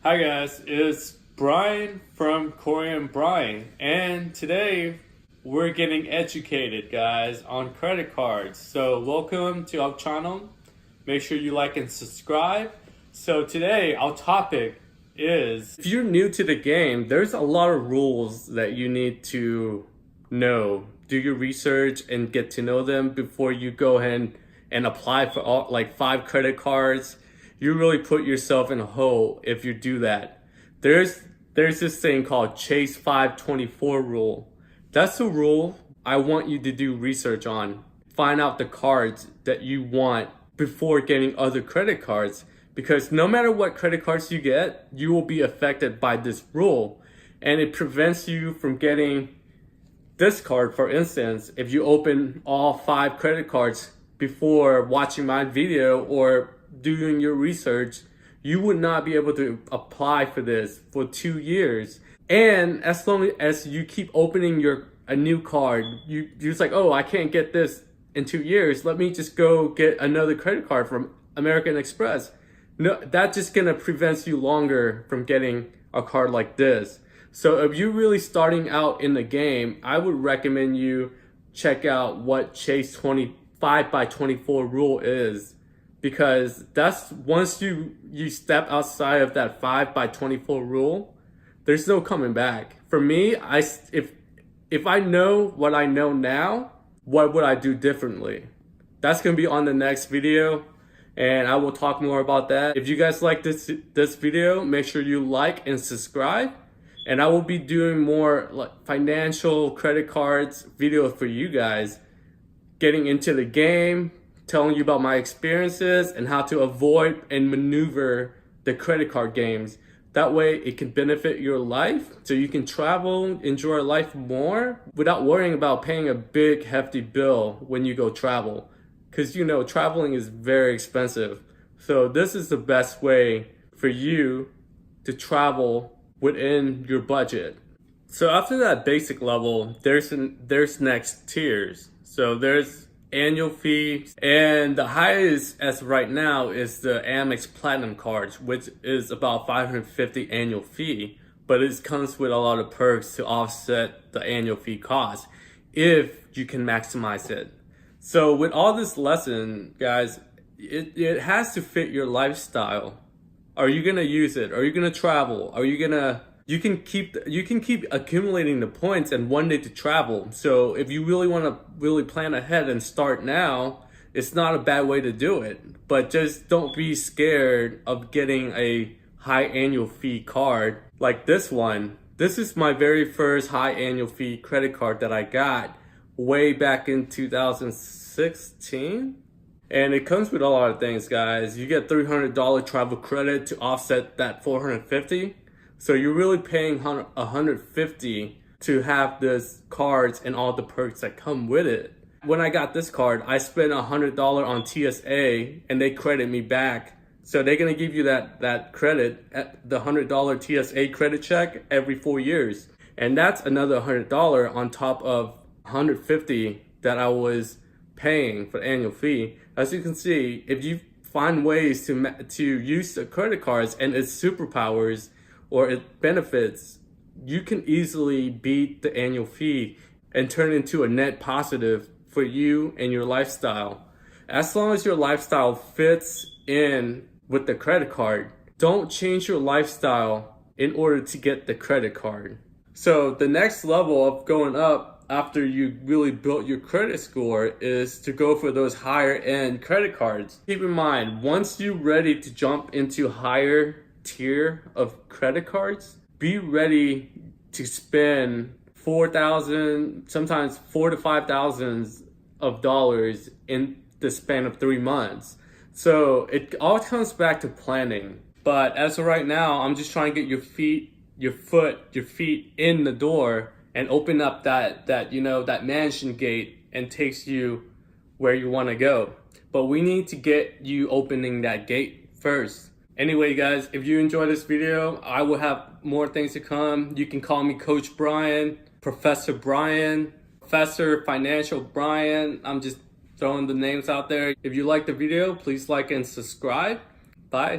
Hi guys, it's Brian from Korean Brian, and today we're getting educated, guys, on credit cards. So welcome to our channel. Make sure you like and subscribe. So today our topic is, if you're new to the game, there's a lot of rules that you need to know. Do your research and get to know them before you go ahead and apply for all, like 5 credit cards. You really put yourself in a hole if you do that. There's this thing called Chase 524 rule. That's the rule I want you to do research on. Find out the cards that you want before getting other credit cards, because no matter what credit cards you get, you will be affected by this rule, and it prevents you from getting this card. For instance, if you open all 5 credit cards before watching my video or doing your research, you would not be able to apply for this for 2 years. And as long as you keep opening a new card, you're just like, oh, I can't get this in 2 years. Let me just go get another credit card from American Express. No, that's just gonna prevent you longer from getting a card like this. So if you're really starting out in the game, I would recommend you check out what Chase 25 by 24 rule is, because that's once you step outside of that 5 by 24 rule, there's no coming back. For me, if I know what I know now, what would I do differently? That's gonna be on the next video, and I will talk more about that. If you guys like this video, make sure you like and subscribe. And I will be doing more like financial credit cards videos for you guys, getting into the game, telling you about my experiences and how to avoid and maneuver the credit card games. That way it can benefit your life, so you can travel, enjoy life more without worrying about paying a big hefty bill when you go travel. Because you know, traveling is very expensive. So this is the best way for you to travel within your budget. So after that basic level, there's next tiers. So there's annual fee, and the highest as right now is the Amex Platinum cards, which is about $550 annual fee, but it comes with a lot of perks to offset the annual fee cost if you can maximize it. So with all this lesson, guys, it has to fit your lifestyle. Are you gonna use it? Are you gonna travel? You can keep accumulating the points and one day to travel. So if you really want to really plan ahead and start now, it's not a bad way to do it. But just don't be scared of getting a high annual fee card like this one. This is my very first high annual fee credit card that I got way back in 2016. And it comes with a lot of things, guys. You get $300 travel credit to offset that $450. So you're really paying $150 to have this cards and all the perks that come with it. When I got this card, I spent $100 on TSA and they credit me back. So they're gonna give you that credit, the $100 TSA credit check every 4 years. And that's another $100 on top of $150 that I was paying for the annual fee. As you can see, if you find ways to use the credit cards and its superpowers or its benefits, you can easily beat the annual fee and turn it into a net positive for you and your lifestyle. As long as your lifestyle fits in with the credit card, don't change your lifestyle in order to get the credit card. So the next level of going up after you really built your credit score is to go for those higher end credit cards. Keep in mind, once you're ready to jump into higher tier of credit cards, be ready to spend $4,000, sometimes $4,000 to $5,000 of dollars in the span of 3 months. So it all comes back to planning. But as of right now, I'm just trying to get your feet in the door and open up that mansion gate and takes you where you want to go. But we need to get you opening that gate first. Anyway, guys, if you enjoyed this video, I will have more things to come. You can call me Coach Brian, Professor Brian, Professor Financial Brian. I'm just throwing the names out there. If you like the video, please like and subscribe. Bye.